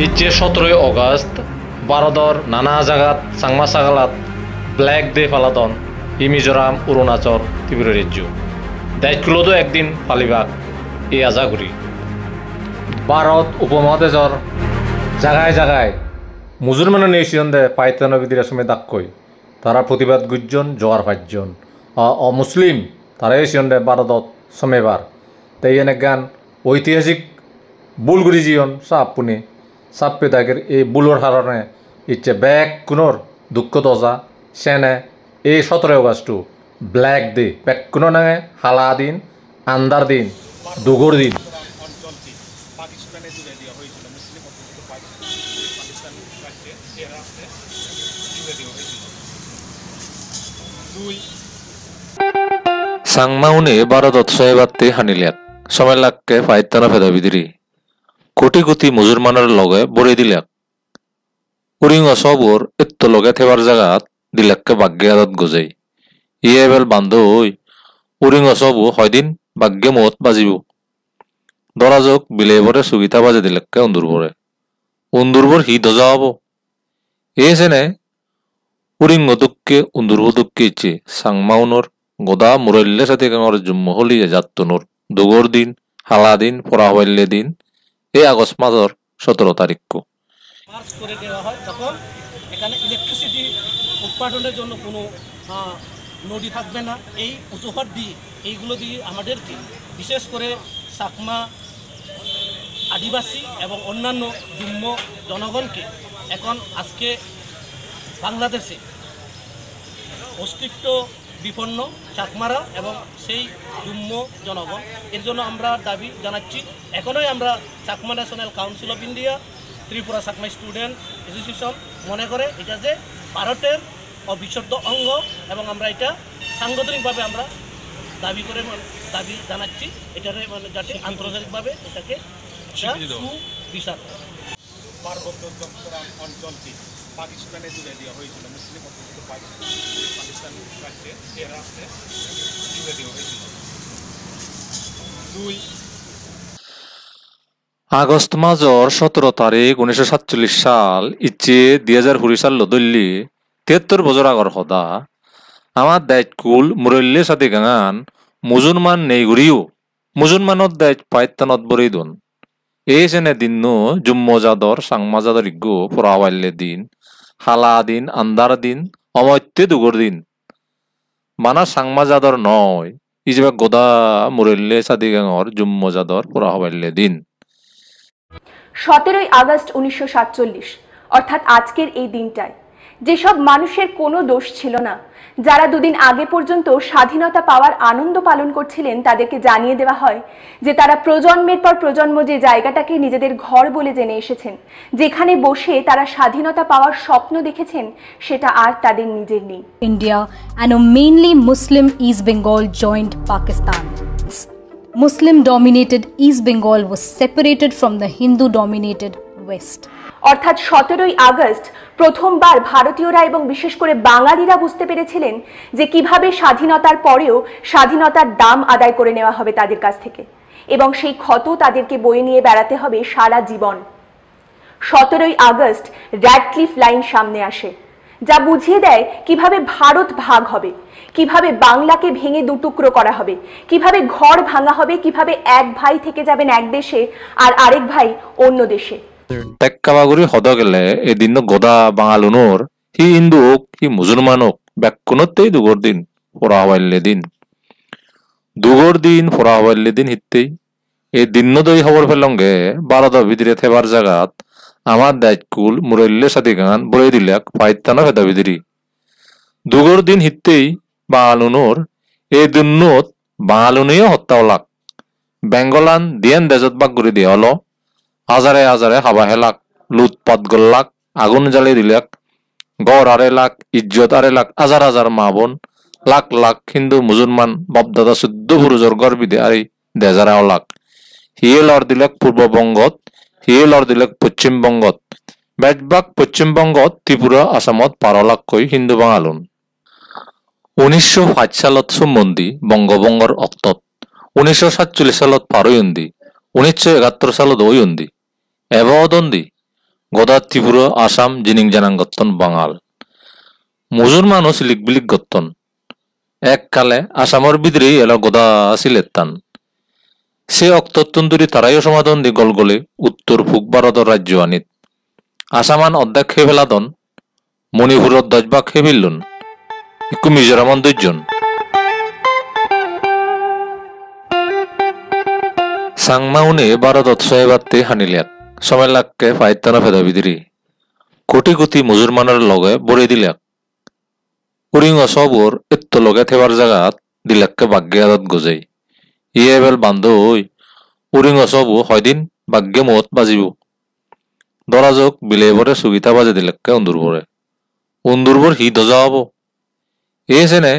ইচ্ছে 17 অগস্ট ভাৰতৰ নানা জাগাত চাংমা চাগালাত ব্ল্যাক ডে পালাতন ই মিজোৰাম অৰুণাচল ত্ৰিপুৰা ৰাজ্য দায়িত্বগুলোতো একদিন পালিবাক এই আজাগুড়ি ভাৰত উপমহাদেশৰ জাগায় জাগায় মুসলমানের নেশিয়ন দে পাইতানো বিদির সময় দাক্কই তারা প্রতিবাদ গুজন জোয়ার পাঁচজন অমুসলিম তারা এসিয়ন দে ভারতত সমেবার তাই এনে গান ঐতিহাসিক বুলগুড়ি জীবন সাপ পুনে সাপ পেদাগের এই বুলোর কারণে ইচ্ছে ব্যাক কোনোর দুঃখ দজা সেনে এই 17 অগস্টু ব্ল্যাক ডে ব্যাক কোনো নাঙে হালা দিন আন্দার দিন দুগর দিন পাকিস্তানে জুড়ে দেওয়া হয়েছিল মুসলিম অধ্যুষিত পাকিস্তান রাজ্যে এ রাষ্ট্রে জুড়ে দেওয়া হয়েছিল। দুই সাংমাউনে ভারতত সহেবাত্তে হানিলিয়াক সময় লাগকে ফাইতানা ফেদা বিদিরি কোটি কোটি মুসলমানের লগে বড়ে দিলাক উরিং অসবর এত্ত লগে থেবার জাগাত দিলাককে বাগ্যে আদত গজাই ইয়ে এবেল বান্ধ হই উরিং অসবু হয়দিন বাগ্যে মত বাজিব দরাজক বিলে ভরে সুগিতা বাজে দিলাককে অন্দুরবর হি দজা হব এ সেনে উরিং দুঃখে অন্দুরব দুঃখে ইচ্ছে সাংমাউনর গোদা মুরল্যে সাথে গাঙর জুম্ম হলিয়ে যাত্তনুর দুগর দিন হালা দিন পরাহবাল্যে দিন এই আগস্ট মাসের 17 তারিখ মার্চ করে দেওয়া হয় তখন এখানে ইলেকট্রিসিটি উৎপাদনের জন্য কোনো নদী থাকবে না। এই অজুহাত দিয়ে এইগুলো দিয়ে আমাদেরকে বিশেষ করে চাকমা আদিবাসী এবং অন্যান্য জুম্ম জনগণকে এখন আজকে বাংলাদেশে অস্তিত্ব বিপন্ন চাকমারা এবং সেই জুম্ম জনগণ এর জন্য আমরা দাবি জানাচ্ছি। এখনই আমরা Chakma national council of India Tripura Chakma student association মনে করে এটা যে ভারতের অবিচ্ছেদ্য অঙ্গ এবং আমরা এটা সাংগঠনিকভাবে আমরা দাবি জানাচ্ছি এটার মানে যাতে আন্তর্জাতিকভাবে এটাকে সুবিচার পার্বত্য চট্টগ্রাম অঞ্চলটি পাকিস্তানে জুড়ে দেওয়া হয়েছিল মুসলিম অধ্যুষিত পাকিস্তান রাজ্যে এ রাষ্ট্রে জুড়ে দেওয়া হয়েছিল। দুই আগস্ট মাসর 17 তারিখ 1947 সাল ইচ্ছে 2020 সাল দল্লি 73 বছর আগর হদা আমার দায়িত্বকুল মুরল্যে সাথে গাঙান মুসলমান নেই ঘুরিও মুসলমানত দায়িত্ব পাইতানত বরেই দন এই সেনে দিন জুম্মজাদর সাংমাজাদর ইগো পরাওয়াল্যে দিন হালা দিন আন্দার দিন অমত্যে দুগর দিন মানা সাংমাজাদর নয় ইজবা গোদা মুরল্যে সাথে গাঙর জুম্মজাদর পরাওয়াল্যে দিন 17 আগস্ট 1947 অর্থাৎ আজকের এই দিনটায় যেসব মানুষের কোনো দোষ ছিল না, যারা দুদিন আগে পর্যন্ত স্বাধীনতা পাওয়ার আনন্দ পালন করছিলেন, তাদেরকে জানিয়ে দেওয়া হয় যে তারা প্রজন্মের পর প্রজন্ম যে জায়গাটাকে নিজেদের ঘর বলে জেনে এসেছেন, যেখানে বসে তারা স্বাধীনতা পাওয়ার স্বপ্ন দেখেছেন, সেটা আর তাদের নিজের নেই। India and a mainly Muslim East Bengal joined Pakistan. Muslim-dominated East Bengal was separated from the Hindu-dominated West. অর্থাৎ 17 আগস্ট প্রথমবার ভারতীয়রা এবং বিশেষ করে বাঙালিরা বুঝতে পেরেছিলেন যে কিভাবে স্বাধীনতার পরেও স্বাধীনতার দাম আদায় করে নেওয়া হবে তাদের কাছ থেকে এবং সেই ক্ষত তাদেরকে বয়ে নিয়ে বেড়াতে হবে সারা জীবন। 17 আগস্ট র্যাডক্লিফ লাইন সামনে আসে, যা বুঝিয়ে দেয় কিভাবে ভারত ভাগ হবে, কিভাবে বাংলাকে ভেঙে দুটুকরো করা হবে, কিভাবে ঘর ভাঙা হবে, কিভাবে এক ভাই থেকে যাবেন এক দেশে আর আরেক ভাই অন্য দেশে। টেক্কাবাগুড়ি হদ গেলে এদিন গোদা বাঙালুনোর হি হিন্দু হোক হি মুসলমান হোক ব্যাকুণতেই দুগর দিন পরাহবাল্যে দিন হিতেই এই দিন দই খবর ফেলঙ্গে ভারত ভিতরে থেবার জাগাত আমার দায়িত্বকুল মুরল্যে সাথে গান বলে দিলাক ফাইতানা ফেদা ভিতরি দুগর দিন হিতেই বাঙালুনোর এই দিনত বাঙালুনিও হত্যা হলাক বেঙ্গলান দিয়ান দেজত বাগ করে দিয়ে হলো হাজারে হাজারে হাবা হেলাক লুটপাত গল্লাক আগুন জ্বালিয়ে দিলাক গড় আড়ে লাখ ইজ্জত আড়ে লাখ হাজার হাজার মা বোন লাখ লাখ হিন্দু মুসলমান বাপদাদা শুদ্ধ পুরুষর গর্বিদে আর দেজারা লাখ হিয়ে লড় দিলাক পূর্ববঙ্গত হিয়ে লড় দিলাক পশ্চিমবঙ্গত বেজবাগ পশ্চিমবঙ্গত ত্রিপুরা আসামত 12 লাখ কই হিন্দু বাঙালুন 1905 সালত সম্বন্ধী বঙ্গবঙ্গর অক্তত 1947 সালত 12 1971 সালত 2 এবদন্দি গদা ত্রিপুরা আসাম জিনিং জানাং গত্তন বাঙাল মুসলমান ও সিলিক বিলিক গত্তন এককালে আসামর বিদ্রে এলো গদা সিলেতান সে অক্তত্তন্দুরি তারাইও সমাধান দি গলগলে উত্তর পূব ভারতের রাজ্য আনিত আসামান অর্ধেক খেয়ে ফেলাদন মণিপুরত 10 ভাগ খেয়ে ফেললুন ইকু মিজোরামন 2 জন সাংমাউনে ভারতত সহেবাতে হানিলিয়াক সময় লাগকে ফাইতানা ফেদা বিদিরি কোটি কোটি মুসলমানের লগে বড়ে দিলাক উরিং অসবর এত্ত লগে থেবার জাগাত দিলাককে বাগ্যে আদত গজাই ইয়ে এবেল বান্ধ হই উরিং অসবু হয়দিন বাগ্যে মত বাজিব দরাজক বিলে বরে সুগিতা বাজে দিলাককে অন্দুরবর হি দজা হব এসেনে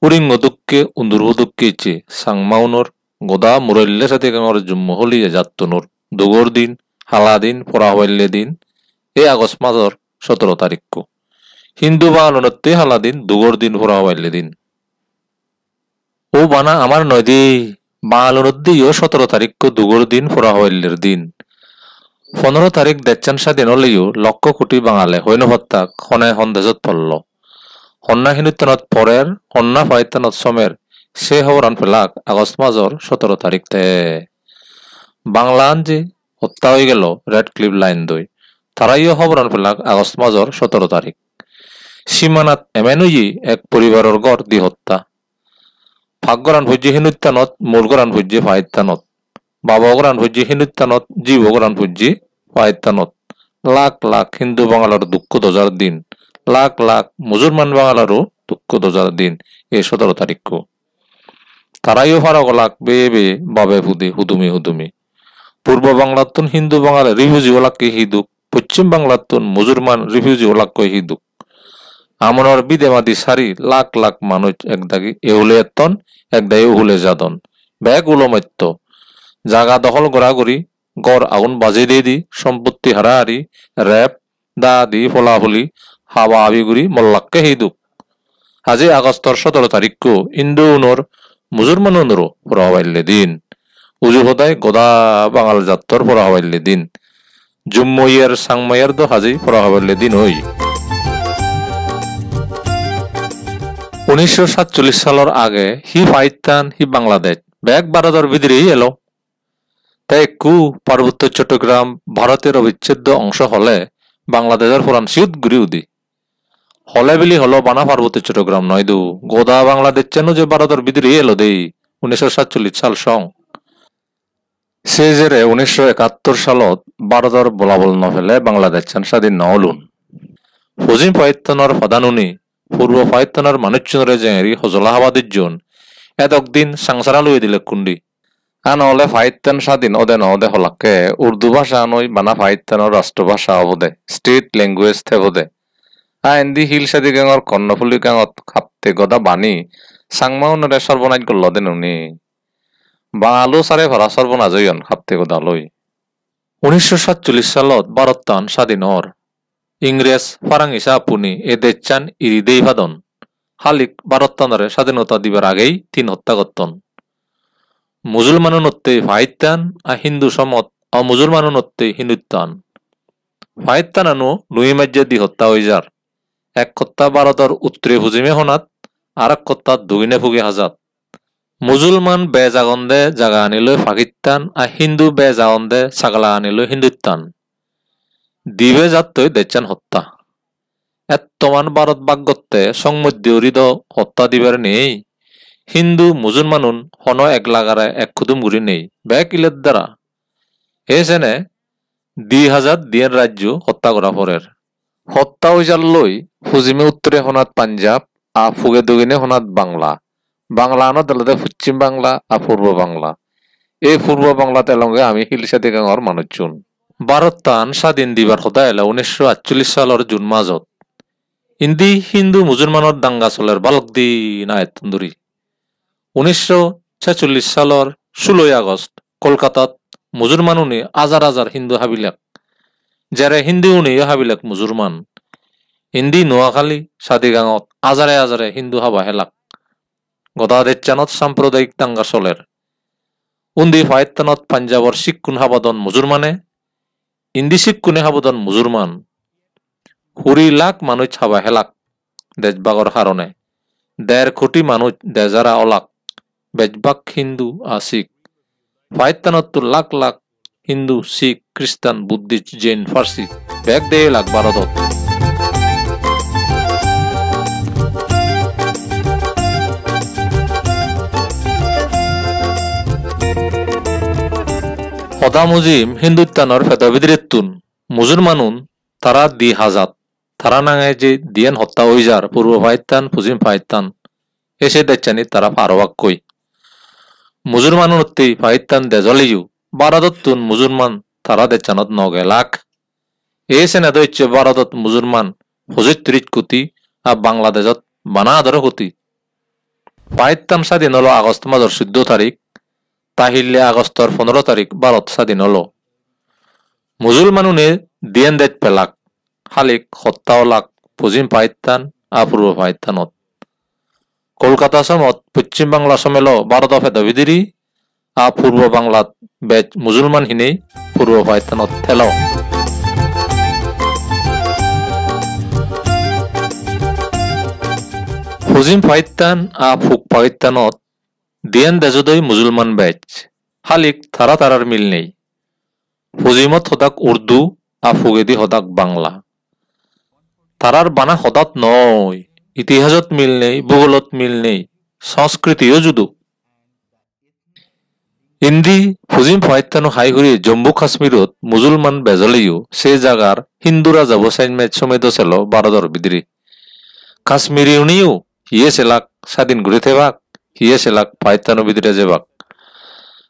উরিং দুঃখে অন্দুরব দুঃখে ইচ্ছে সাংমাউনর গোদা মুরল্যে সাথে গাঙর জুম্ম হলিয়ে যাত্তনুর দুগর দিন হালা দিন পরাহবাল্যে দিন এ আগস্ট মাসর 17 তারিখ হিন্দু বাঙালনতে হালা দিন দুগর দিন পরাহবাল্যে দিন ও বানা আমার নয় দি বাঙালনদ্দিও 17 তারিখ দুগর দিন পরাহবাল্যের দিন 15 তারিখ দেচান স্বাধীন হলেও লক্ষ কোটি বাঙালে হৈন হত্যাক হনে সন্দেশত পড়ল হন্যা হিনুত্তনত পরের হন্যা ফাইতানত সমের সে হবরান ফেলাক আগস্ট মাসর 17 তারিখ তে বাংলান যে হত্যা হয়ে গেল রেড ক্লিফ লাইন দই তারাইও হবরান ফেলাক আগস্ট মাসর 17 তারিখ সীমানাত এমেনুই এক পরিবারের গড় দি হত্যা ফাগরান ভুজি হিনুত্তানত মূলগরান ভুজি ফাইতানত বাবগরান ভুজি হিনুত্তানত জীবগরান ভুজি ফাইতানত লাখ লাখ হিন্দু বাঙালার দুঃখ দজার দিন লাখ লাখ মুসলমান বাঙালারও দুঃখ দজার দিন এই 17 তারিখ তারাইও ফারাক লাখ বেয়ে বেয়ে বাবে ফুদে হুদুমি হুদুমি পূর্ব বাংলাতুন হিন্দু বাঙালি রিফিউজি ওলাককে হিদুক পশ্চিম বাংলাতুন মুসলমান রিফিউজি ওলাককে হিদুক আমনর বিদেমাদি সারি লাখ লাখ মানুষ একদাগি এহুলে এতন একদাগি উহুলে যাদন ব্যাগ উলমত্য জাগা দখল গড়াগড়ি গড় আগুন বাজে দিয়ে দি সম্পত্তি হারাহারি র্যাপ দা দি ফলাফলি হাওয়া আবিগুড়ি মল্লাককে হিদুক আজি আগস্টর 17 তারিখ ইন্দুনর মুসলমাননরও পরাহবাল্যে দিন উজু হদায় গদা বাঙাল জাত্তর পরাহবাল্যে দিন জুম্মইয়ের সাংমাইয়ের দো হাজি পরাহবাল্যে দিন হই 1947 সালের আগে হি পাকিস্তান হি বাংলাদেশ ব্যাগ ভারতের ভিতরেই এলো তাই পার্বত্য চট্টগ্রাম ভারতের অবিচ্ছেদ্য অংশ হলে বাংলাদেশের পুরান সিউদ গুড়ি উদি হলে বিলি হলো বানা পার্বত্য চট্টগ্রাম নয় দু গোদা বাংলাদেশ চেন যে ভারতের ভিতরেই এলো দেই 1947 সাল সং সে জেরে 1971 সালত ভারতের বলাবল নফেলে বাংলাদেশ স্বাধীন নহলুন পশ্চিম পাকিস্তানের প্রধানুনি পূর্ব পাকিস্তানের মানুষজনরে জেঙেরি হজলা হাবাদের জন এতক দিন সংসারা লুয়ে দিলে কুন্ডি আনহলে পাকিস্তান স্বাধীন ওদে নহদে হলাকে উর্দু ভাষা নই বানা পাকিস্তানের রাষ্ট্রভাষা হবদে স্টেট ল্যাঙ্গুয়েজ থেবদে আইন্দি হিল সাদি গাঙর কর্ণফুলি গাঙত খাপতে গদা বাণী সাংমাউনরে সর্বনাশ গল্ল দেন উনি বাঙালো সারে ভরা সর্বনাশ হইন খাপতে গদা লই 1947 সালত ভারত টান স্বাধীন হর ইংরেজ ফারাঙ্গিসা পুনি এ দেশান ইরিদেই ভাদন হালিক ভারত টানরে স্বাধীনতা দিবার আগেই 3 হত্যা করতন মুসলমাননত্তে পাকিস্তান আর হিন্দু সমত অমুসলমাননত্তে হিন্দুস্তান পাকিস্তানানো লুই মাজ্যে দি হত্যা হয়ে যার এক হত্যা ভারতের উত্তরে হুজিমে হনাত আর এক হত্যা দুগিনে ফুগে হাজাত মুসলমান বে জাগন্দে জাগা আনিল পাকিস্তান আর হিন্দু বে জাগন্দে ছাগলা আনিল হিন্দুস্তান দিবে যাত্তই দেচান হত্যা এত্তমান ভারত বাগ্যত্তে সংমধ্য হৃদ হত্যা দিবার নেই হিন্দু মুসলমানুন হন এক লাগারে এক খুদুম গুড়ি নেই ব্যাক ইলের দ্বারা এসেনে 2000 দিয়ের রাজ্য হত্যা করা পরের হত্যা হইজার লই ফুজিমে উত্তরে হনাত পাঞ্জাব আর ফুগে দক্ষিণে হনাত বাংলা বাংলা আনত আলাদা পশ্চিম বাংলা আর পূর্ব বাংলা এই পূর্ব বাংলাতে লঙ্গে আমি হিলসাদি গাঙর মানুষজন ভারত টান স্বাধীন দিবার হতা এলা 1948 সালের জুন মাসত ইন্দি হিন্দু মুসলমানের দাঙ্গা চলের বালক দি নায়ত তন্দুরি 1946 সালের 16 আগস্ট কলকাতাত মুসলমানুনি হাজার হাজার হিন্দু হাবিলাক যারা হিন্দু উনি হাবিলাক মুসলমান হিন্দি নোয়াখালী সাদিগাঁৱত হাজারে হাজারে হিন্দু হাবা হেলাক গদা দেচানত সাম্প্রদায়িক দাঙ্গা চলের উন্দি ফাইতানত পাঞ্জাবর শিক্ষুন হাবাদন মুসলমানে ইন্দিসিক কোনে হাবদন মুজুরমান হুরি লাখ মানুষ ছাবা হেলাক দেশবাগর হারণে 1.5 কোটি মানুষ দেজারা অলাক বেজবাক হিন্দু আসিক ফাইতানত লাখ লাখ হিন্দু শিখ খ্রিস্টান বুদ্ধিস্ট জৈন ফার্সি ব্যাগ দেয় লাখ ভারতত সদা মুজিম হিন্দুস্তানৰ ফেদবিদ্রেতুন মুজুরমানুন তারা দি হাজাত তারা নাঙে যে দিয়েন হত্যা হয়ে যার পূর্ব পাকিস্তান পশ্চিম পাকিস্তান এসে দেখছানি তারা ফারোয়াক কই মুজুরমানুনত্তি পাকিস্তান দেজলিও ভারততুন মুজুরমান তারা দেখছানত 9 লাখ এসে না দইছে ভারতত মুজুরমান 35 কোটি আর বাংলাদেশত 12 কোটি পাকিস্তান স্বাধীন হলো আগস্ট মাসের 14 তারিখ তাহিলে আগস্টর 15 তারিখ ভারত স্বাধীন হলো মুসলমানুনে দিয়েন দেত পেলাক হালিক হত্যাও লাখ পশ্চিম পাকিস্তান আর পূর্ব পাকিস্তানত কলকাতা সমত পশ্চিম বাংলা সমেল ভারত ফেদবিদিরি আর পূর্ব বাংলাত বেচ মুসলমান হিনেই পূর্ব পাকিস্তানত থেল পশ্চিম পাকিস্তান আর পূব পাকিস্তানত দিয়েন দেজদই মুসলমান বেচ হালিক তারা তারার মিল নেই পশ্চিমত হদাক উর্দু আর ফুগেদি হদাক বাংলা তারার বানা হদাত নয় ইতিহাসত মিল নেই ভূগোলত মিল নেই সংস্কৃতিও জুদু হিন্দি পশ্চিম পাকিস্তান হাইহুরি জম্মু কাশ্মীরত মুসলমান বেজলিও সে জাগার হিন্দুরা যাব সাইনমেট সমেত ছিল ভারতর বিদ্রি কাশ্মীরি উনিও হিয়ে সেলাক স্বাধীন ঘুরে থেবাক হিয়ে সেলাক পাকিস্তান বিদ্রে যেবাক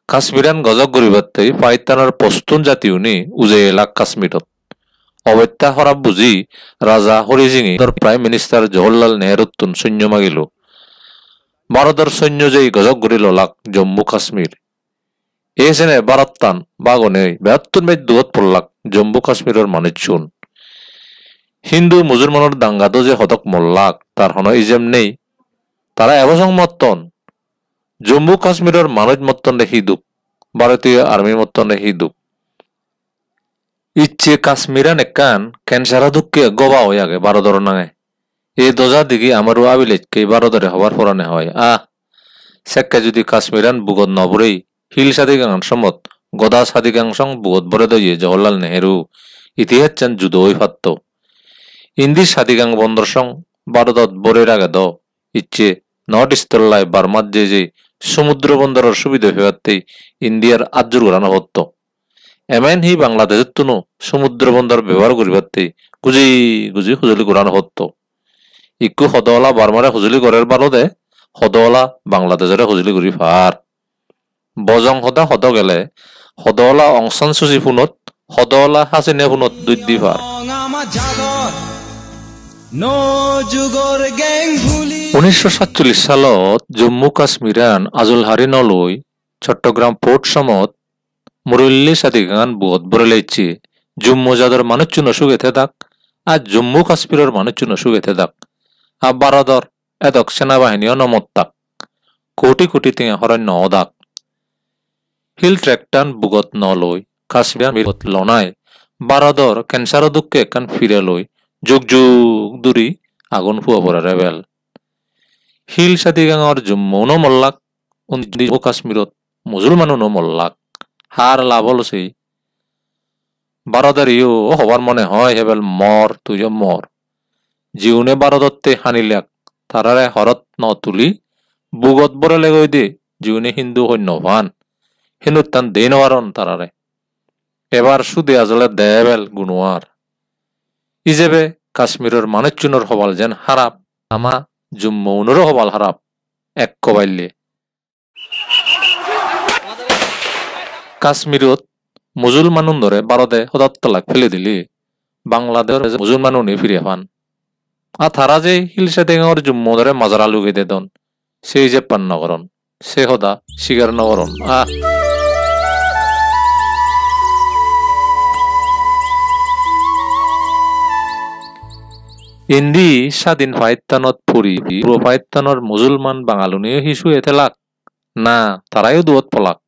কাশ্মীরান গজক গরিবাত্তাই পাকিস্তানের পশতুন জাতি উনি উজে এলাক কাশ্মীরত অবত্যা হরাব বুঝি রাজা হরিজিঙি প্রাইম মিনিস্টার জওহরলাল নেহরুতুন সৈন্য মাগিল ভারতের সৈন্য যেই গজক গরিল লাক জম্মু কাশ্মীর এসেনে ভারতান বাগনে 72 মেচ দুয়ত পড়লাক জম্মু কাশ্মীরের মানুষ শুন হিন্দু মুসলমানের দাঙ্গাতো যে হতক মল্লাক তার হন ইজেম নেই তারা এবসং মত্তন জম্মু কাশ্মীরের মানুষ মত্তন রে হিদুক ভারতীয় আর্মি মত্তন রে হিদুক ইচ্ছে কাশ্মীরান একান ক্যান্সারা দুঃখে গবা হয়ে আগে ভারতর নাঙে এই দজা দিকে আমারও আবিলেজকে ভারতরে হবার ফরানে হয় সেক্কা যদি কাশ্মীরান বুগত নবরেই হিল সাদিকাংশ মত গদা সাদিকাংশং বুগত বরে দইয়ে জওহরলাল নেহেরু ইতিহাস চান যুদ্ধ ওই ফাত্ত ইন্দির সাদিকাং বন্দর সং ভারতত বরের আগে দ ইচ্ছে নর্থ ইস্টর লাই বার্মাত যে সমুদ্র বন্দরের সুবিধা হওয়াতেই ইন্ডিয়ার আজ্জুর ঘোরানো হতো এমন হি বাংলাদেশের তুনো সমুদ্র বন্দর ব্যবহার করিবাতে গুজি গুজি হুজুলি ঘোরানো হতো ইকু হদওয়ালা বার্মারে হুজুলি করার বারদে হদওয়ালা বাংলাদেশের হুজুলি করি ফার বজং হদা হদ গেলে হদওয়ালা অংশন সুচি ফোনত হদওয়ালা হাসিনে ফোনত দুই দি ফার 1947 সালত জম্মু কাশ্মীরান আজল হারি নলই চট্টগ্রাম পোর্ট সমত মুরল্লি সাদিগান বুয়ত বরে লেইছে জম্মু জাদর মানুষ চুন সুগেতে দাক আর জম্মু কাশ্মীরের মানুষ চুন সুগেতে দাক আর ভারতর এদক সেনাবাহিনীও নমত্তাক কোটি কোটি টিঙা হরণ্য অদাক হিল ট্রেকটান বুগত নলই কাশ্মীর বিগত লনায় ভারতর ক্যান্সার দুঃখে একান ফিরে লই যুগ যুগ দূরি আগুন ফুয়া পড়া রেবেল হিল সাদিগাঙর জম্মু মল্লাক জম্মু কাশ্মীরত মুসলমানও মল্লাক হার লাভ হল সেই ভারতের ইও হবার মনে হয় হেবেল মর তুই মর জিউনে ভারততে হানিলাক তারারে হরত ন তুলি বুগত বরে লেগই দে জিউনে হিন্দু সৈন্য ভান হিন্দুস্তান দে নওয়ারন তারারে এবার সুদে আজলে দেবেল গুনোয়ার ইজেবে কাশ্মীরের মানুষ চুনর হবাল যেন হারাপ আমা জম্মুনেরও হবাল হারাপ এক কবাইলে কাশ্মীরত মুসলমানুন ধরে ভারতে হদাত্তলাক ফেলে দিলি বাংলাদেশের মুসলমানুনি ফিরে পান আর তারা যে হিলসা টেঙর জম্মু ধরে মাজারা লুকে দেদন সেই যে পান নগরণ সে হদা শিকার নগরণ ইন্দি স্বাধীন পাকিস্তানত ফুরি পূর্ব পাকিস্তানের মুসলমান বাঙালুনিও হিসু এতেলাক না তারাইও দুয়ত পলাক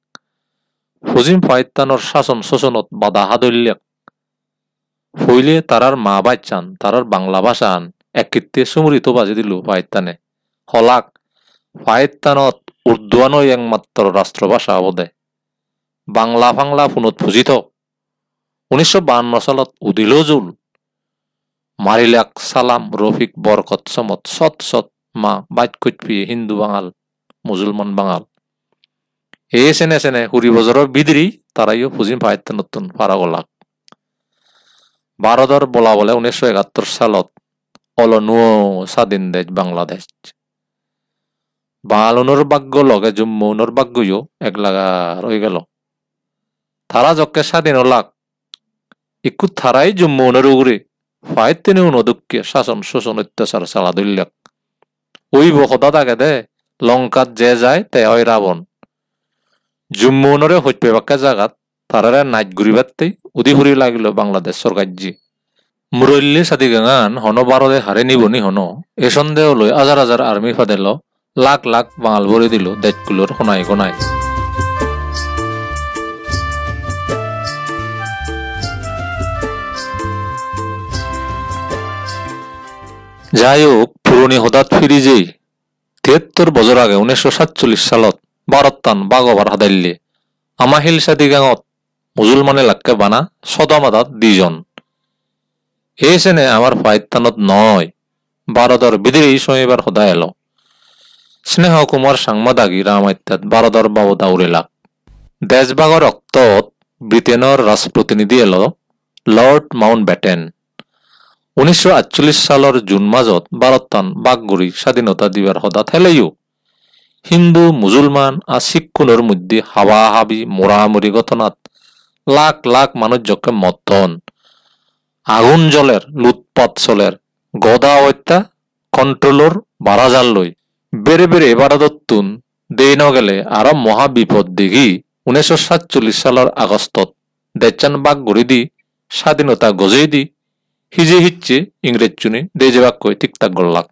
পশ্চিম পাকিস্তানের শাসন শোষণত বাধা হাদল্যাক হইলে তারার মা বাচ্চান তারার বাংলা ভাষান একৃত্যে সুমৃত বাজি দিল ফাইতানে হলাক ফাইতানত উর্দুয়ানই একমাত্র রাষ্ট্রভাষা অবদে বাংলা ফাংলা পুনত ফুজিত 1952 সালত উদিল জুল মারিলাক সালাম রফিক বরকত সমত সৎ সৎ মা বাইট কইপি হিন্দু বাঙাল মুসলমান বাঙাল এ সেনে সেনে হুরি বজরের বিদ্রি তারাইও ফুজিম ফাইতে নতুন ফারাগলাক ভারতর বলা বলে 1971 সালত অলনুয় স্বাধীন দেশ বাংলাদেশ বাঙালনের ভাগ্য লগে জম্মুনের ভাগ্যও একলাগা রয়ে গেল তারা যকে স্বাধীন হলাক একটু থারাই জম্মুনের উগরে ফাইতেনে উনদুঃখে শাসন শোষণ অত্যাচার চালা ধরলাক ওই বকদা তাকে দে লঙ্কাত যে যায় তে হয় রাবণ জম্মুনরে হইতে বাক্কা জাগাত তারারে নাইট ঘুরিবারতেই উদি ফুরি লাগিল বাংলাদেশ সরকারজি মুরল্লি সাদি গাঙান হন ভারতে হারে নিবনি হন এ সন্দেহ লই হাজার হাজার আর্মি ফাদেল লাখ লাখ বাঙাল ভরে দিল দেশগুলোর হোনায় গোনায় যাই হোক পুরনি হঠাৎ ফিরি যেই 73 বছর আগে 1947 সালত ভারতান বাগবার হাদাইলে আমাহিল সাদি গাঙত মুসলমানে লাক্কে বানা সদমাদাত 2 জন এই সেনে আমার ফাইতানত নয় ভারতর বিদেশী শনিবার হদা এলো স্নেহ কুমার সাংবাদাগী রামাইত্যাত ভারতর বাবদা উড়িলাক দেশভাগর রক্তত ব্রিটেনের রাজপ্রতিনিধি এলো লর্ড মাউন্ট ব্যাটেন 1948 সালের জুন মাসত ভারতান বাগগুড়ি স্বাধীনতা দিবার হদা থেলেও হিন্দু মুসলমান আর শিক্ষুনের মধ্যে হাওয়া হাবি মোরামুরি ঘটনাত লাখ লাখ মানুষ যকে মতন আগুন জলের লুটপাত চলের গদা হত্যা কন্ট্রোলর বারাজাল লই বেড়ে বেড়ে ভারততুন দেই নগেলে আরো মহা বিপদ দেখি 1947 সালের আগস্টত দেচান বাগগুড়ি দি স্বাধীনতা গজেই দি হিজে হিচ্ছে ইংরেজ চুনি দেজবাক কই ঠিকঠাক গড়লাক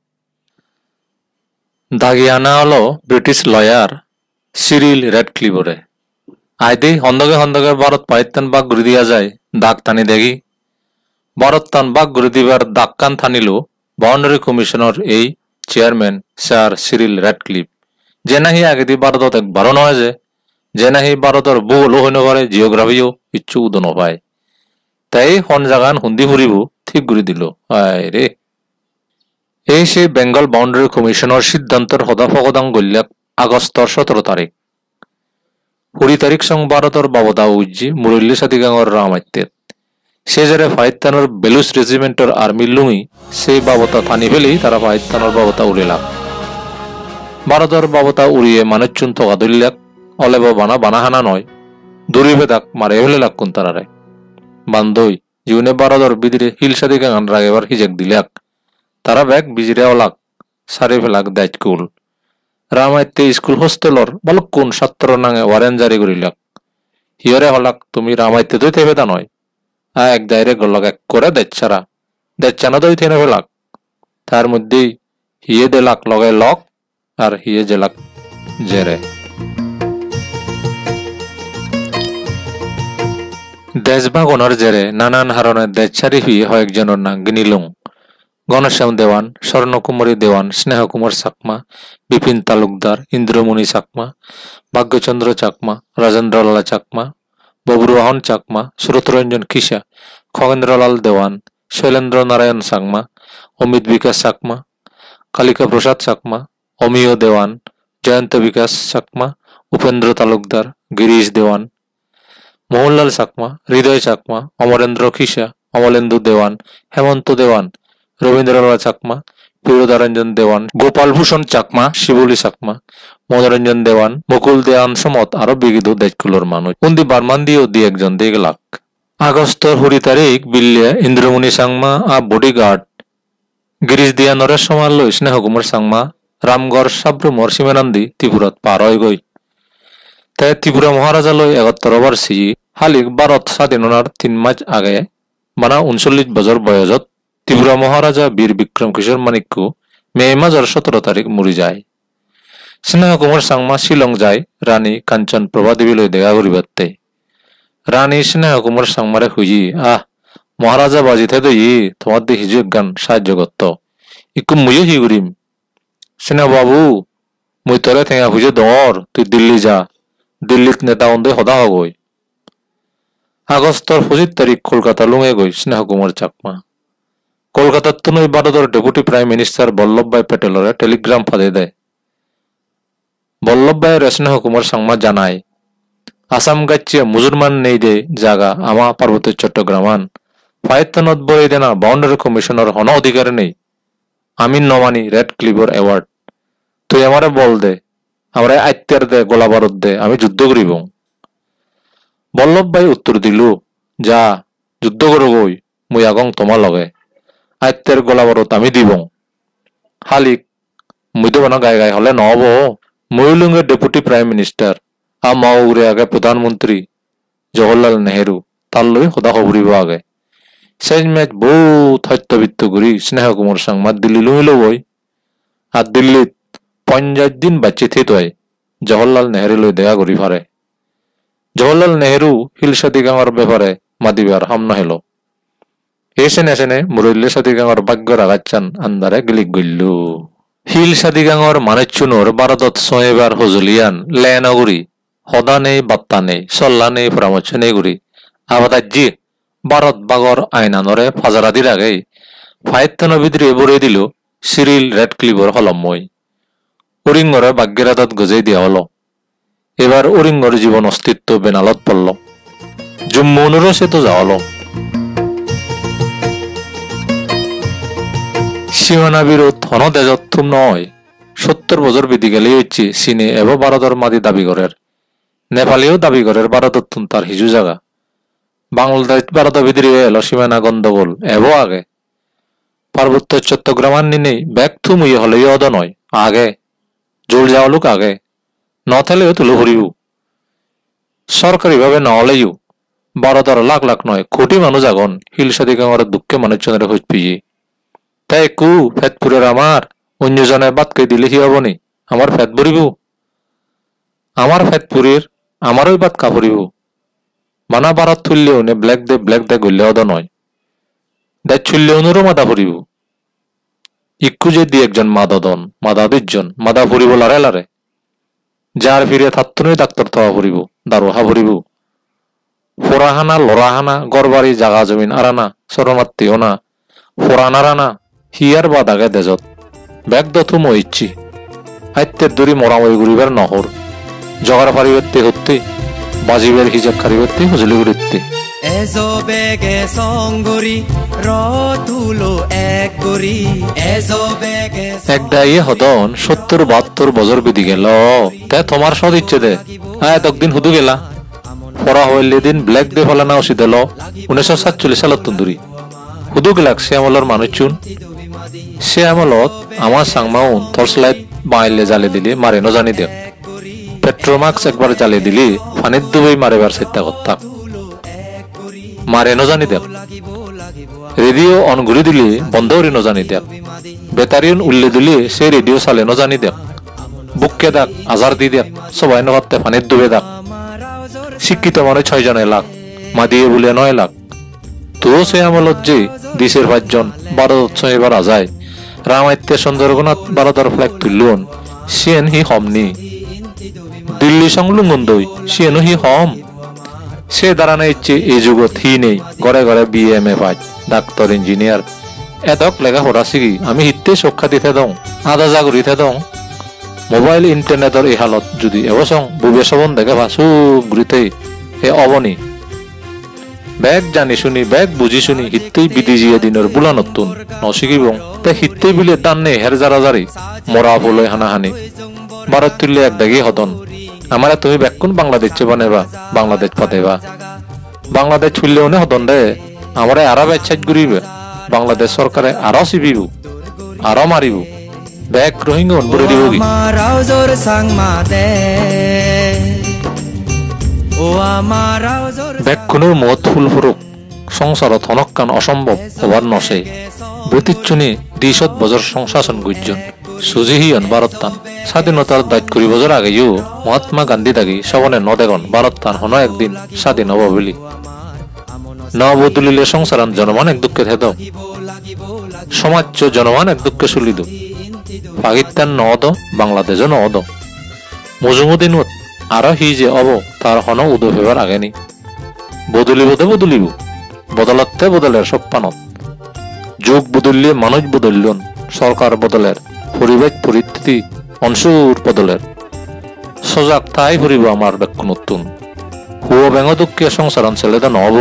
দাগি আনা হলো ব্রিটিশ লয়ার সিরিল রেডক্লিফরে আইদে হন্দগে হন্দগে ভারত পাইতান বাগ ঘুরি দিয়া যায় দাগ টানি দেখি ভারত টান বাগ ঘুরি দিবার দাগ কান থানিল বাউন্ডারি কমিশনের এই চেয়ারম্যান স্যার সিরিল রেডক্লিফ যে নাহি আগে দি ভারতত একবারও নয় যে নাহি ভারতের ভূগোলও হইন পারে জিওগ্রাফিও ইচ্ছু উদ নপায় তাই হন জাগান হুন্দি ফুরিব ঠিক ঘুরি দিল আয় রে এই সেই বেঙ্গল বাউন্ডারি কমিশনের সিদ্ধান্তের হদাফকদাং গল্যাক আগস্টর 17 তারিখ 20 তারিখ সং ভারতের বাবদা উজ্জি মুরল্লি সাদিগাঙর রামাইতের সে যারে ফাইতানোর বেলুস রেজিমেন্টের আর্মি লুঙি সেই বাবতা থানি ফেলেই তারা ফাইতানোর বাবতা উড়িলাক ভারতের বাবতা উড়িয়ে মানুষচুন থকা ধরলাক অলেব বানা বানাহানা নয় দূরি বেদাক মারে ফেলে লাগুন তারারে বান্ধই জীবনে ভারতের বিদিরে হিল সাদিগাঙান রাগেবার হিজেক দিলাক তারা ব্যাগ বিজিরে অলাক সারি ফেলাক দায়িত্কুল রামাইতে স্কুল হোস্টেলর বালুকুন ছাত্র নাঙে ওয়ারেন জারি করিলাক হিয়রে হলাক তুমি রামাইতে দই থেবে তা নয় এক দায়রে গলক এক করে দেচ্ছারা দেচ্ছানা দই থেনে ফেলাক তার মধ্যেই হিয়ে দেলাক লগে লক আর হিয়ে জেলাক জেরে দেশভাগনের জেরে নানান হারণে দেচ্ছারি হিয়ে কয়েকজনের নাম গিনিলুং গণশ্যাম দেওয়ান স্বর্ণকুমারী দেওয়ান স্নেহকুমার চাকমা বিপিন তালুকদার ইন্দ্রমণি চাকমা ভাগ্যচন্দ্র চাকমা রাজেন্দ্রলাল চাকমা ববুরোহন চাকমা শ্রুতরঞ্জন কিসা খগেন্দ্রলাল দেওয়ান শৈলেন্দ্র নারায়ণ চাকমা অমিত বিকাশ চাকমা কালিকা প্রসাদ চাকমা অমিয় দেওয়ান জয়ন্ত বিকাশ চাকমা উপেন্দ্র তালুকদার গিরিশ দেওয়ান মোহনলাল চাকমা হৃদয় চাকমা অমরেন্দ্র খিসা অমলেন্দু দেওয়ান হেমন্ত দেওয়ান রবীন্দ্রলাল চাকমা প্রিয়দারঞ্জন দেওয়ান গোপালভূষণ চাকমা শিবলী চাকমা মনোরঞ্জন দেওয়ান মুকুল দেওয়ান সমত আরো বিবিধ দেশগুলোর মানুষ উন্দি বারমান দিয়েও দি একজন দিয়ে গেলাক আগস্টর 20 তারিখ বিল্লিয়া ইন্দ্রমণি চাকমা আর বডিগার্ড গিরিশ দিয়া নরেশ সমাল লই স্নেহকুমার চাকমা রামগড় সাব্রুমর সীমানান্দি ত্রিপুরাত পার হয়ে গই তাই ত্রিপুরা মহারাজালয় 71 বার্ষি হালিক ভারত স্বাধীনতার 3 মাস আগে বানা 39 বছর বয়সত ত্রিপুরা মহারাজা বীর বিক্রম কিশোর মানিক্য মে মাসের 17 তারিখ মরি যায় স্নেহকুমার চাকমা শিলং যায় রানী কাঞ্চন প্রভা দেবী লই দেখা করিবাতে রানী স্নেহকুমার চাকমারে খুঁজি মহারাজা বাজিতে দই তোমার দিয়ে হিজু গান সাহায্য করত ইকু মুইও হি করিম সিনা বাবু মুই তোরে ঠেঙা খুঁজে দর তুই দিল্লি যা দিল্লিত নেতা অন্ধে সদা হগৈ আগস্টর 25 তারিখ কলকাতা লুঙে গই স্নেহ কুমার চাকমা কলকাতার তো নই ভারতের ডেপুটি প্রাইম মিনিস্টার বল্লভভাই প্যাটেলরে টেলিগ্রাম ফাঁদে দেয় বল্লভভাইয়ের স্নেহ কুমার সাংমা জানায় আসাম গাচ্ছিয়ে মুসলমান নেই দে জাগা আমা পার্বত্য চট্টগ্রামান ফায়ত্তানত বই দেনা বাউন্ডারি কমিশনের হন অধিকার নেই আমি নমানি রেড ক্লিভর অ্যাওয়ার্ড তুই আমারে বল দে আমরা আত্যার দে গোলা বারুদ দে আমি যুদ্ধ করিব বল্লভভাই উত্তর দিল যা যুদ্ধ করো গই মুই আগং তোমার লগে আত্যার গোলা বারুদ আমি দিব হালিক মুই তো বানা গায়ে গায়ে হলে নহব ময়ুলুঙ্গের ডেপুটি প্রাইম মিনিস্টার মাও উড়ে আগে প্রধানমন্ত্রী জওহরলাল নেহেরু তার লই সদা খবরিব আগে শেষ ম্যাচ বহুত হত্যবিত্ত করি স্নেহ কুমার সাংমাদ দিল্লি লুইল বই আর দিল্লিত 50 দিন বাচ্চি থিত হয় জওহরলাল নেহেরু লই দেখা করি ফারে জওহরলাল নেহেরু হিলসাদি গাঙর ব্যাপারে মাদিবার হামনা হেলো এসেনে এসেনে মুরল্লি সাদি গাঙর ভাগ্য রাগাচ্ছান আন্দারে গিলিক গইল্লু হিল সাদি গাঙর মানেচুনোর ভারতত ছয়বার হজলিয়ান লেনগরি হদা নেই বাত্তা নেই সল্লা নেই পরামর্শ নেই গুরি আবাদাজি ভারত বাগর আইনানরে ফাজারাদির আগেই ফায়ত্তনবিদ্রে বরে দিল সিরিল রেড ক্লিভর হলময় উরিঙ্গরে ভাগ্যের আদাত গজেই দেওয়া হলো এবার উরিঙ্গর জীবন অস্তিত্ব বেনালত পড়ল জম্মুনেরও সে তো যাওয়ালো সীমানা বিরোধ হন দেজত থুম নয় 70 বছর বিধি গেলেই হচ্ছে চীনে এবং ভারতের মাদি দাবি করের নেপালিও দাবি করের ভারতত তার হিজু জায়গা বাংলাদেশ ভারত ভিতরে এলো সীমানা গন্ডগোল এব আগে পার্বত্য চট্টগ্রামান নিনেই ব্যাগ থুমুই হলেই অদ নয় আগে জোর যাওয়ালুক আগে নথেলেও তুলো হরিব সরকারিভাবে নহলেও ভারতের লাখ লাখ নয় কোটি মানুষ আগন হিলসাদি গাঙর দুঃখে মানুষজনের হইত পিয়ে তাই কু ফেতপুরের আমার অন্যজনে বাতকে দিলে হি হবনি আমার ফেত ভরিব আমার ফেতপুরের আমারই বাত কাপড়িব মানা ভারত থুললেও নে ব্ল্যাক দে গইলে অদ নয় দে ছুললেও নুরো মাদা ভরিব ইক্কু যদি একজন মাদাদন মাদা 2 জন মাদা ভরিব লারে লারে যার ফিরে থাত্তনই ডাক্তার থাওয়া ভরিব দারোহা ভরিব ফোরাহানা লড়াহানা গড়বাড়ি জাগা জমিন আরানা সরমাত্তিও না ফোরানারানা হিয়ার বা দাগে দেজত ব্যাগ দথু মইচ্ছি আইত্যের দূরি মরাময় ঘুরিবার নহর জগার পারিবেত্তে হতে বাজিবের হিজাব খারিবেত্তে হুজলি ঘুরিতে এজো বেগে সঙ্গরি রতুলো এক গরি এজো বেগে এক দাইয়ে হদন 70-72 বছর বিধি গেল তে তোমার সদ ইচ্ছে দে একদিন হুদু গেলা পড়া হইলে দিন ব্ল্যাক দে ফলানা উচিত এলো 1947 সালত তন্দুরি হুদু গেলাক সে আমলের মানুষ চুন সে আমলত আমার সাংমাউন টর্চ লাইট বাইলে জ্বালে দিলে মারে ন জানি দেখ পেট্রোমাক্স একবার জ্বালে দিলি ফানির দুবই মারেবার চেষ্টা করতাম মারে ন জানি দেখ রেডিও অন ঘুরি দিলি বন্ধ করি ন জানি দেখ বেতারিয়ন উল্লে দিলি সে রেডিও চালে ন জানি দেখ বুককে দেখ আজার দি দেখ সবাই নগতে ফানির দুবে দেখ শিক্ষিত মানে 6 জনে লাখ মাদিয়ে বলে 9 লাখ তো সে আমলত যে দিশের 5 জন ভারত এবার আজায় রামাইত্যে সুন্দরগনাথ ভারতের ফ্ল্যাগ তুললুন সিয়েন হি হমনি দিল্লি সংলুঙ্গন দই সিয়েন হি হম সে দাঁড়ানো ইচ্ছে এই যুগত হি নেই ঘরে ঘরে BMA পাই ডাক্তার ইঞ্জিনিয়ার এতক লেখা পড়া শিখি আমি হিতে শিক্ষা দিতে দং আদা জাগরিতে দং মোবাইল ইন্টারনেটর এই হালত যদি এবসং বুবে সবন দেখে ভাসু ঘুরিতে এ অবনি ব্যাগ জানি শুনি ব্যাগ বুঝি শুনি হিতেই বিদিজিয়ে দিনের বুলা নতুন নশিকিব তে হিতেই বিলে দান্নে হের জারাজারি মরা বলে হানাহানি ভারত তুললে এক দাগি হতন আমারে তুমি ব্যাকুন বাংলাদেশ চেবানেবা বাংলাদেশ পাতেবা বাংলাদেশ ছুললেও নে হতন রে আমারে আরো বেচ্ছাইট ঘুরিবে বাংলাদেশ সরকারে আরো সিবিব আরো মারিব ব্যাগ রোহিঙ্গা অনবরে দিব কি আমারাও জোর সাংমাদে ও আমারাও জোর ব্যাকুনের মত ফুল ফুরুক সংসারত হনক্কান অসম্ভব হবার নসে ব্রিটিশচুনি 200 বছর সংশাসন গুজন সুজিহিয়ন ভারত টান স্বাধীনতার দায়িত্ব 20 বছর আগেও মহাত্মা গান্ধী দাগি সবনে নদেগন ভারত টান হন একদিন স্বাধীন হব বলি ন বদলিলে সংসারান জনমান এক দুঃখে থেদ সমাজ জনমান এক দুঃখে চলিদ পাকিস্তান নদ বাংলাদেশ নদ মজুমুদিন আর হি যে অব তার হন উদয় হইবার আগেনি বদলিবতে বদলিব বদলাতে বদলের সপ্পানত যুগ বদললে মানুষ বদলন সরকার বদলের পরিবেশ পরিস্থিতি অংশুর বদলের সজাগ তাই ফুরিব আমার বেক্ষ নতুন হুয় ব্যাঙ দুঃখে সংসারণ ছেলেটা নব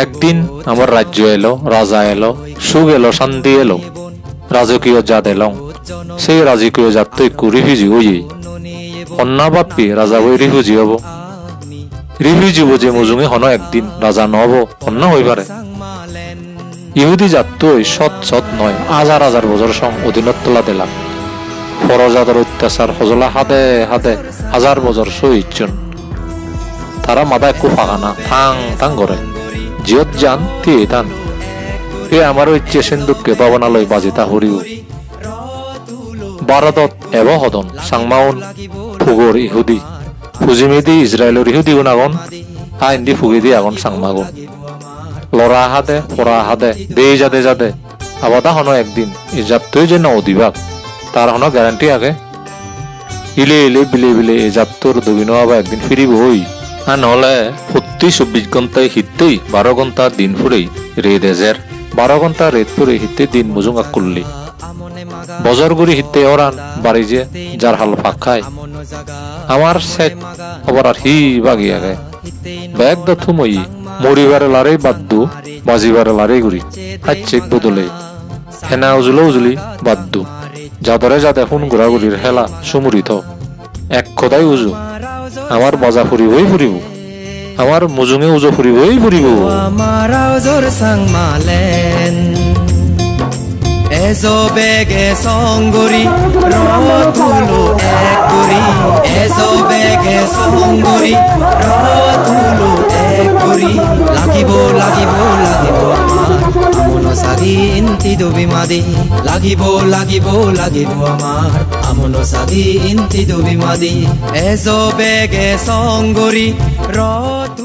একদিন আমার রাজ্য এলো রাজা এলো সুখ এলো শান্তি এলো রাজকীয় জাত এলো সেই রাজকীয় জাত তো একটু রিফিউজি হইয়ে অন্না বাপ্পি রাজা হয়ে রিফিউজি হব রিফিউজি বুঝে মজুঙে হন একদিন রাজা নহব অন্না হই পারে ইহুদি জাত তো সৎ সৎ নয় হাজার হাজার বছর সং অধীনত তোলা দিলাম ফরজাদের অত্যাচার হজলা হাতে হাতে হাজার বছর সহিচ্ছন তারা মাথায় কু ফাঁকানা থাং থাং করে জিয়ত যান তিয়ে টান এ আমার ইচ্ছে সিন্ধুককে পাবনালয় বাজিতা হরিও ভারতত এব হদন সাংমাউন ফুগর ইহুদি ফুজিমেদি ইসরায়েলের ইহুদি গুণাগন আইন দি ফুগি দি আগন সাংমাগুন লড়া হাতে ফরা হাতে দে যাতে যাতে আবাদা হন একদিন ইজাতই যে নদিবাক তার হন গ্যারান্টি আগে ইলে ইলে বিলে বিলে এই জাতর দুবিন আবার একদিন ফিরিব হই আর নহলে প্রতি 24 ঘন্টায় হিতেই 12 ঘন্টা দিন ফুরেই রে দেজের 12 ঘন্টা রেত ফুরে হিতে দিন মুজুঙা করলি বজর গুড়ি হিতে ওরান বাড়ি যে যার হাল ফাঁক খায় আমার সেট আবার আর হি বাগি আগে ব্যাগ দ থুমই মরিবারে লারে বাদ্দু বাজিবারে লারে গুড়ি হাচ্ছেক বদলে হেনা উজুলো উজুলি বাদ্দু যাদরে যাদে ফোন ঘোরাঘুরির হেলা সুমুরিত এক খোদাই উজু আমার বাজা ফুরিবই ফুরিব আমার মুজুঙে উজো ফুরিবই ফুরিব আমার জোর সাং মালেন এজো বেগে সঙ্গরি রতুলো এক করি এজো বেগে সঙ্গরি রতুলো এক করি লাগিব লাগিব লাগিব আমার আমন সাদি ইন্তি দুবি মাদি লাগিব লাগিব লাগিব আমার আমন সাদি ইন্তি দুবি মাদি এজো বেগে সঙ্গরি রতু